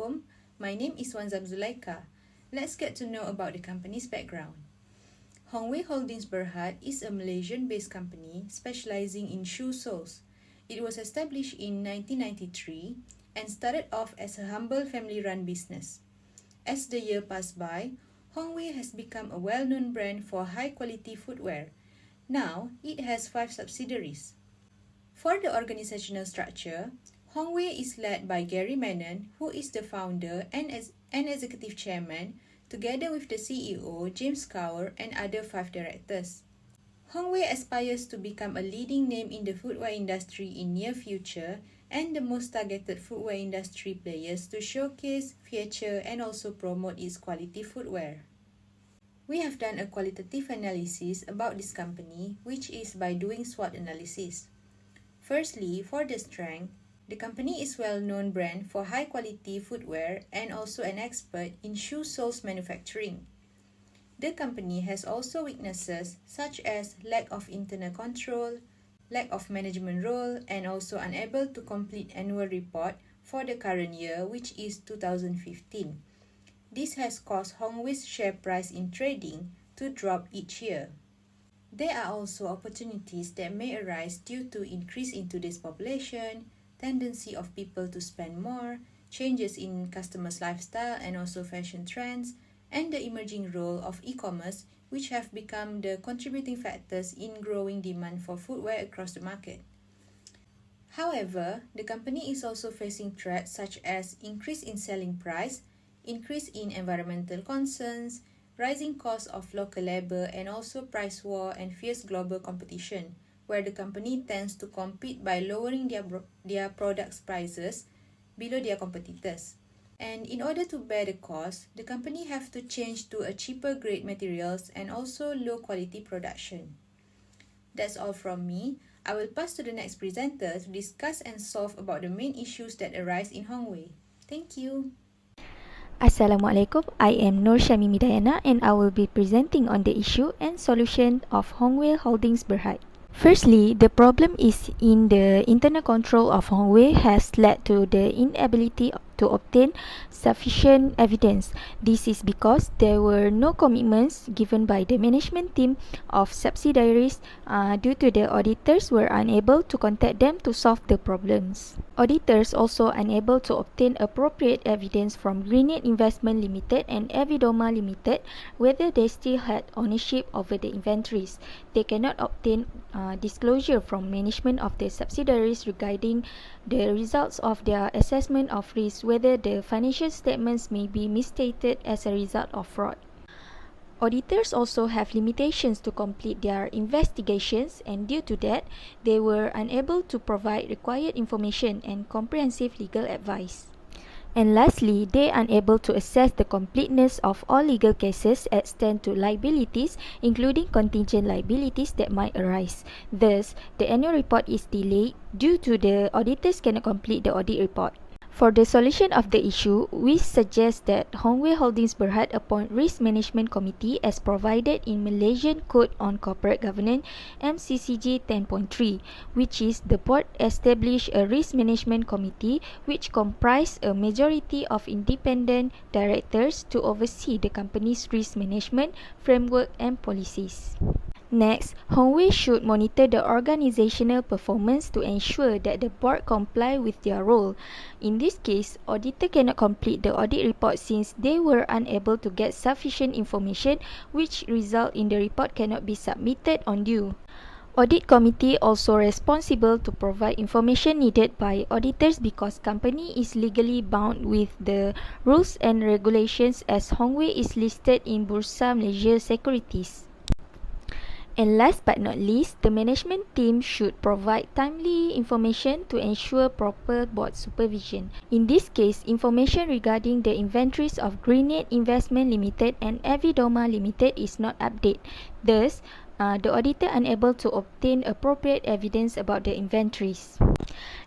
Assalamualaikum. My name is Wanzam Zulaika. Let's get to know about the company's background. Hongwei Holdings Berhad is a Malaysian-based company specializing in shoe soles. It was established in 1993 and started off as a humble family-run business. As the year passed by, Hongwei has become a well-known brand for high-quality footwear. Now, it has 5 subsidiaries. For the organizational structure, Hongwei is led by Gary Menon, who is the founder and executive chairman, together with the CEO, James Cower, and other 5 directors. Hongwei aspires to become a leading name in the footwear industry in near future and the most targeted footwear industry players to showcase, feature, and also promote its quality footwear. We have done a qualitative analysis about this company, which is by doing SWOT analysis. Firstly, for the strength, the company is a well-known brand for high-quality footwear and also an expert in shoe soles manufacturing. The company has also weaknesses such as lack of internal control, lack of management role, and also unable to complete annual report for the current year, which is 2015. This has caused Hongwei's share price in trading to drop each year. There are also opportunities that may arise due to increase in today's population, tendency of people to spend more, changes in customers' lifestyle and also fashion trends, and the emerging role of e-commerce, which have become the contributing factors in growing demand for footwear across the market. However, the company is also facing threats such as increase in selling price, increase in environmental concerns, rising costs of local labor, and also price war and fierce global competition, where the company tends to compete by lowering their products' prices below their competitors. And in order to bear the cost, the company have to change to a cheaper grade materials and also low quality production. That's all from me. I will pass to the next presenter to discuss and solve about the main issues that arise in Hongwei. Thank you. Assalamualaikum, I am Nur Syami Midayana and I will be presenting on the issue and solution of Hongwei Holdings Berhad. Firstly, the problem is in the internal control of Hongwei has led to the inability to obtain sufficient evidence. This is because there were no commitments given by the management team of subsidiaries due to the auditors were unable to contact them to solve the problems. Auditors also unable to obtain appropriate evidence from Greenet Investment Limited and Evidoma Limited whether they still had ownership over the inventories. They cannot obtain disclosure from management of the subsidiaries regarding the results of their assessment of risk, whether the financial statements may be misstated as a result of fraud. Auditors also have limitations to complete their investigations, and due to that, they were unable to provide required information and comprehensive legal advice. And lastly, they are unable to assess the completeness of all legal cases extend to liabilities, including contingent liabilities that might arise. Thus, the annual report is delayed due to the auditors cannot complete the audit report. For the solution of the issue, we suggest that Hongwei Holdings Berhad appoint Risk Management Committee as provided in Malaysian Code on Corporate Governance MCCG 10.3, which is the board establish a risk management committee which comprise a majority of independent directors to oversee the company's risk management framework and policies. Next, Hongwei should monitor the organizational performance to ensure that the board comply with their role. In this case, auditor cannot complete the audit report since they were unable to get sufficient information, which result in the report cannot be submitted on due. Audit committee also responsible to provide information needed by auditors because company is legally bound with the rules and regulations as Hongwei is listed in Bursa Malaysia Securities. And last but not least, the management team should provide timely information to ensure proper board supervision. In this case, information regarding the inventories of Greenet Investment Limited and Evidoma Limited is not updated. Thus, the auditor unable to obtain appropriate evidence about the inventories.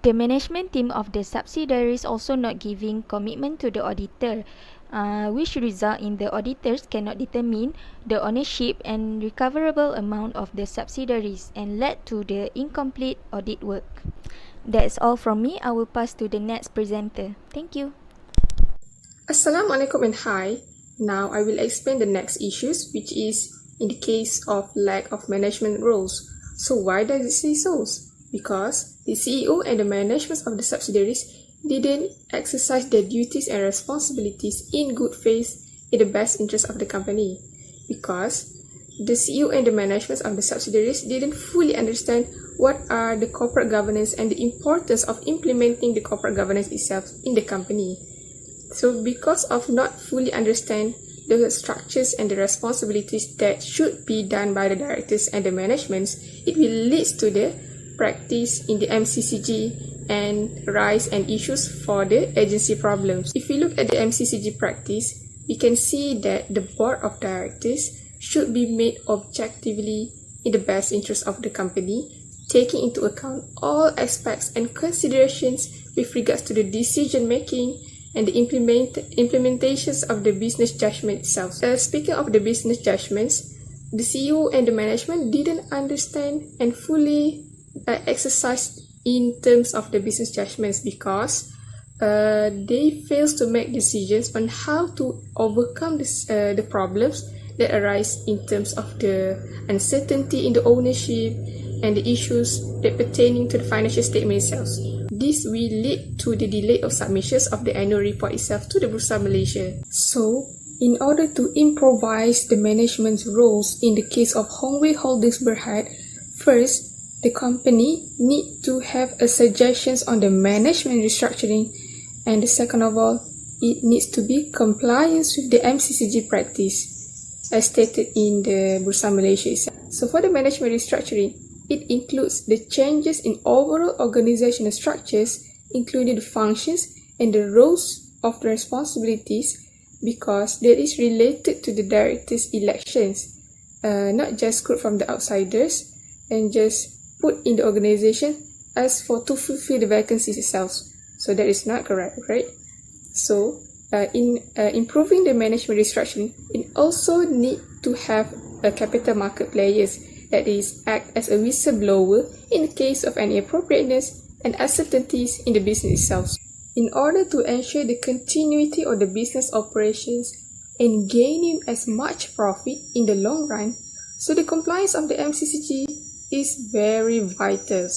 The management team of the subsidiaries also not giving commitment to the auditor, which result in the auditors cannot determine the ownership and recoverable amount of the subsidiaries and led to the incomplete audit work. That's all from me. I will pass to the next presenter. Thank you. Assalamualaikum and hi. Now I will explain the next issues, which is in the case of lack of management roles. So why does it say so? Because the CEO and the management of the subsidiaries didn't exercise their duties and responsibilities in good faith in the best interest of the company. Because the CEO and the management of the subsidiaries didn't fully understand what are the corporate governance and the importance of implementing the corporate governance itself in the company. So because of not fully understand the structures and the responsibilities that should be done by the directors and the managements, it will lead to the practice in the MCCG and rise and issues for the agency problems. If we look at the MCCG practice, we can see that the board of directors should be made objectively in the best interest of the company, taking into account all aspects and considerations with regards to the decision making and the implementations of the business judgment itself. Speaking of the business judgments, the CEO and the management didn't understand and fully exercise in terms of the business judgments because they fails to make decisions on how to overcome the problems that arise in terms of the uncertainty in the ownership and the issues that pertaining to the financial statement itself. This will lead to the delay of submissions of the annual report itself to the Bursa Malaysia. So, in order to improvise the management's roles in the case of Hongwei Holdings Berhad, first, the company need to have a suggestions on the management restructuring, and the second of all, it needs to be compliance with the MCCG practice as stated in the Bursa Malaysia itself. So for the management restructuring, it includes the changes in overall organizational structures, including the functions and the roles of the responsibilities, because that is related to the directors' elections, not just screwed from the outsiders and just put in the organization as for to fulfill the vacancies itself. So that is not correct, right? So in improving the management restructuring, it also need to have a capital market players, that is, act as a whistleblower in the case of any appropriateness and uncertainties in the business itself. In order to ensure the continuity of the business operations and gaining as much profit in the long run, so the compliance of the MCCG is very vital.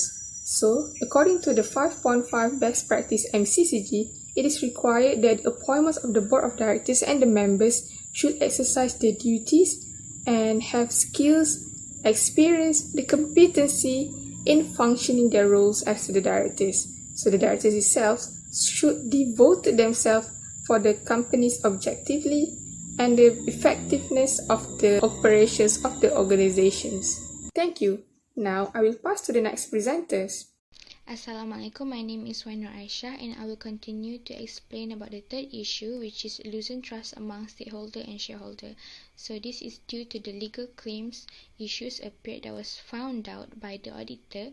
So, according to the 5.5 Best Practice MCCG, it is required that the appointments of the board of directors and the members should exercise their duties and have skills, experience, the competency in functioning their roles as the directors. So the directors itself should devote themselves for the company's objectively and the effectiveness of the operations of the organizations. Thank you. Now I will pass to the next presenters. Assalamualaikum, my name is Wainur Aisyah and I will continue to explain about the third issue, which is losing trust among stakeholder and shareholder. So this is due to the legal claims issues appeared that was found out by the auditor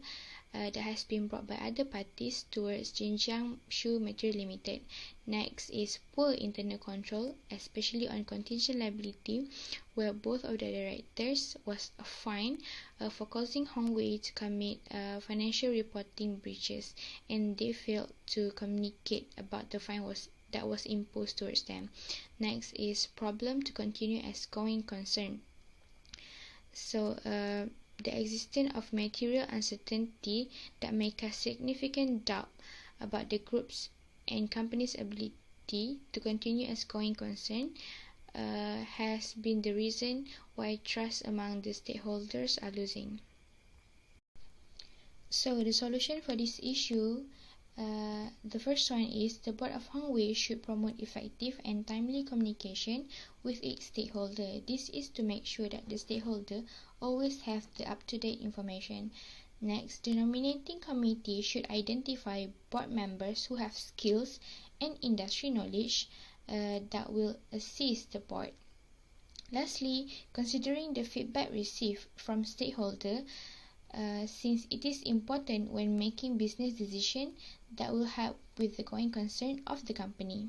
that has been brought by other parties towards Jinjiang Shoe Material Limited. Next is poor internal control, especially on contingent liability, where both of the directors was fined for causing Hongwei to commit financial reporting breaches, and they failed to communicate about the fine that was imposed towards them. Next is problem to continue as going concern. So the existence of material uncertainty that may cast significant doubt about the group's and company's ability to continue as going concern has been the reason why trust among the stakeholders are losing. So the solution for this issue, the first one is the board of Hongwei should promote effective and timely communication with its stakeholder. This is to make sure that the stakeholder always have the up-to-date information. Next, the nominating committee should identify board members who have skills and industry knowledge that will assist the board. Lastly, considering the feedback received from stakeholders, since it is important when making business decisions that will help with the going concern of the company.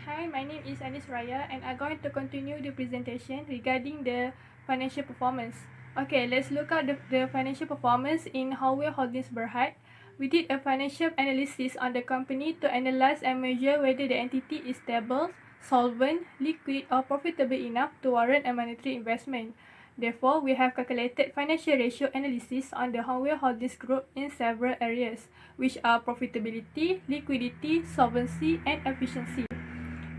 Hi, my name is Anis Raya and I'm going to continue the presentation regarding the financial performance. Okay, let's look at the financial performance in Hongwei Holdings Berhad, we did a financial analysis on the company to analyze and measure whether the entity is stable, solvent, liquid, or profitable enough to warrant a monetary investment. Therefore, we have calculated financial ratio analysis on the Hongwei Holdings Group in several areas, which are profitability, liquidity, solvency, and efficiency.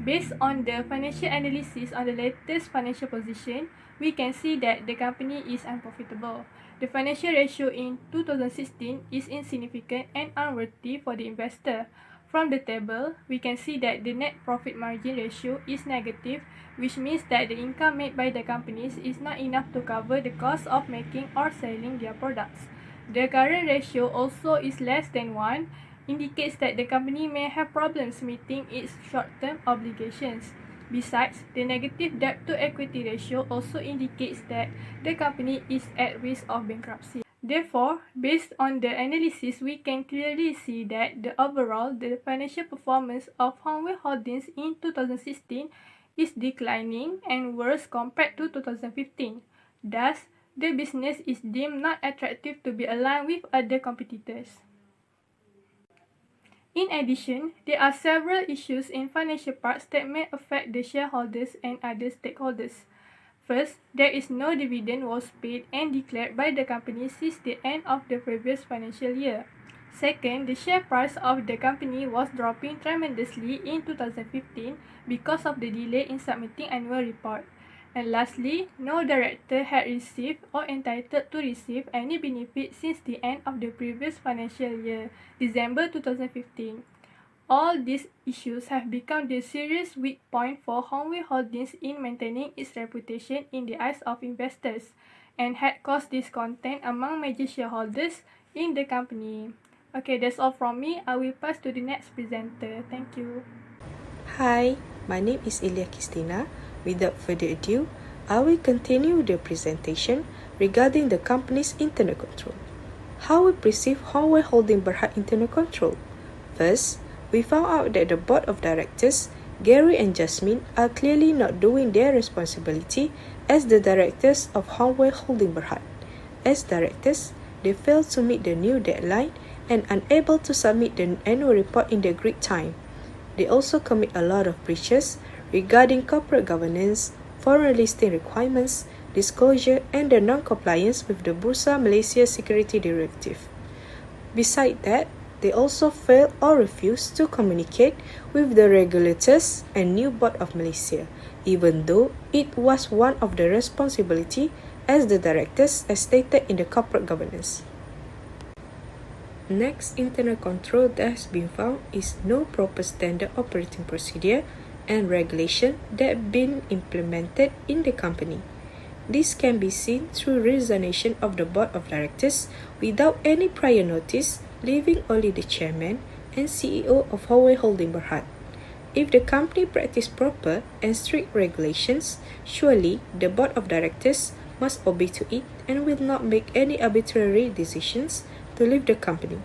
Based on the financial analysis on the latest financial position, we can see that the company is unprofitable. The financial ratio in 2016 is insignificant and unworthy for the investor. From the table, we can see that the net profit margin ratio is negative, which means that the income made by the companies is not enough to cover the cost of making or selling their products. The current ratio also is less than 1, indicates that the company may have problems meeting its short-term obligations. Besides, the negative debt-to-equity ratio also indicates that the company is at risk of bankruptcy. Therefore, based on the analysis, we can clearly see that the financial performance of Hongwei Holdings in 2016 is declining and worse compared to 2015. Thus, the business is deemed not attractive to be aligned with other competitors. In addition, there are several issues in financial parts that may affect the shareholders and other stakeholders. First, there is no dividend was paid and declared by the company since the end of the previous financial year. Second, the share price of the company was dropping tremendously in 2015 because of the delay in submitting annual report. And lastly, no director had received or entitled to receive any benefit since the end of the previous financial year, December 2015. All these issues have become the serious weak point for Hongwei Holdings in maintaining its reputation in the eyes of investors and had caused discontent among major shareholders in the company. Okay, that's all from me. I will pass to the next presenter. Thank you. Hi, my name is Ilya Kristina. Without further ado, I will continue the presentation regarding the company's internal control. How we perceive Hongwei Holding Berhad internal control? First, we found out that the board of directors, Gary and Jasmine, are clearly not doing their responsibility as the directors of Hongwei Holding Berhad. As directors, they failed to meet the new deadline and unable to submit the annual report in the agreed time. They also commit a lot of breaches regarding corporate governance, foreign listing requirements, disclosure, and the non-compliance with the Bursa Malaysia Security Directive. Besides that, they also fail or refuse to communicate with the regulators and new board of Malaysia, even though it was one of the responsibility as the directors as stated in the corporate governance. Next internal control that has been found is no proper standard operating procedure and regulation that been implemented in the company. This can be seen through resignation of the board of directors without any prior notice, leaving only the chairman and CEO of Hongwei Holding Berhad. If the company practice proper and strict regulations, surely the board of directors must obey to it and will not make any arbitrary decisions to leave the company.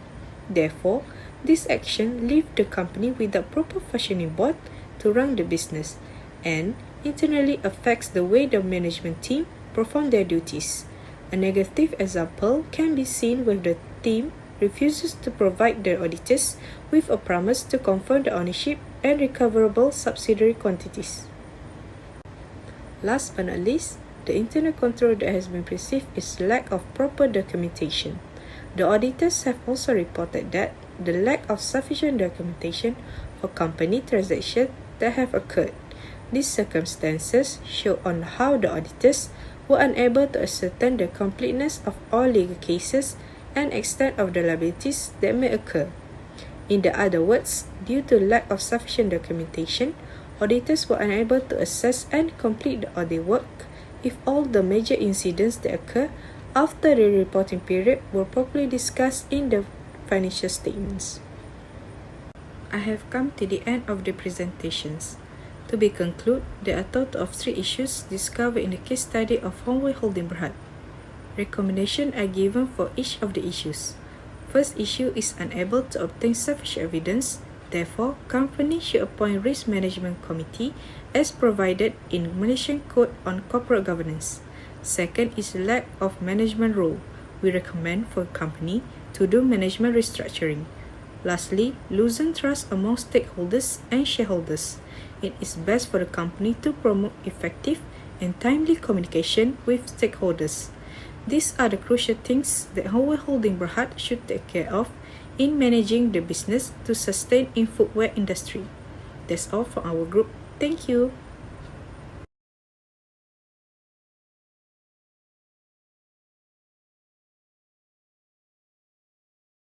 Therefore, this action leaves the company without proper functioning board to run the business and internally affects the way the management team perform their duties. A negative example can be seen when the team refuses to provide the auditors with a promise to confirm the ownership and recoverable subsidiary quantities. Last but not least, the internal control that has been perceived is lack of proper documentation. The auditors have also reported that the lack of sufficient documentation for company transactions that have occurred. These circumstances show on how the auditors were unable to ascertain the completeness of all legal cases and extent of the liabilities that may occur. In other words, due to lack of sufficient documentation, auditors were unable to assess and complete the audit work if all the major incidents that occur after the reporting period were properly discussed in the financial statements. I have come to the end of the presentations. To be concluded, there are a total of 3 issues discovered in the case study of Hongwei Holding Berhad. Recommendations are given for each of the issues. First issue is unable to obtain sufficient evidence. Therefore, company should appoint risk management committee as provided in Malaysian Code on Corporate Governance. Second is lack of management role. We recommend for company to do management restructuring. Lastly, losing trust among stakeholders and shareholders. It is best for the company to promote effective and timely communication with stakeholders. These are the crucial things that Hongwei Holding Berhad should take care of in managing the business to sustain in footwear industry. That's all from our group. Thank you.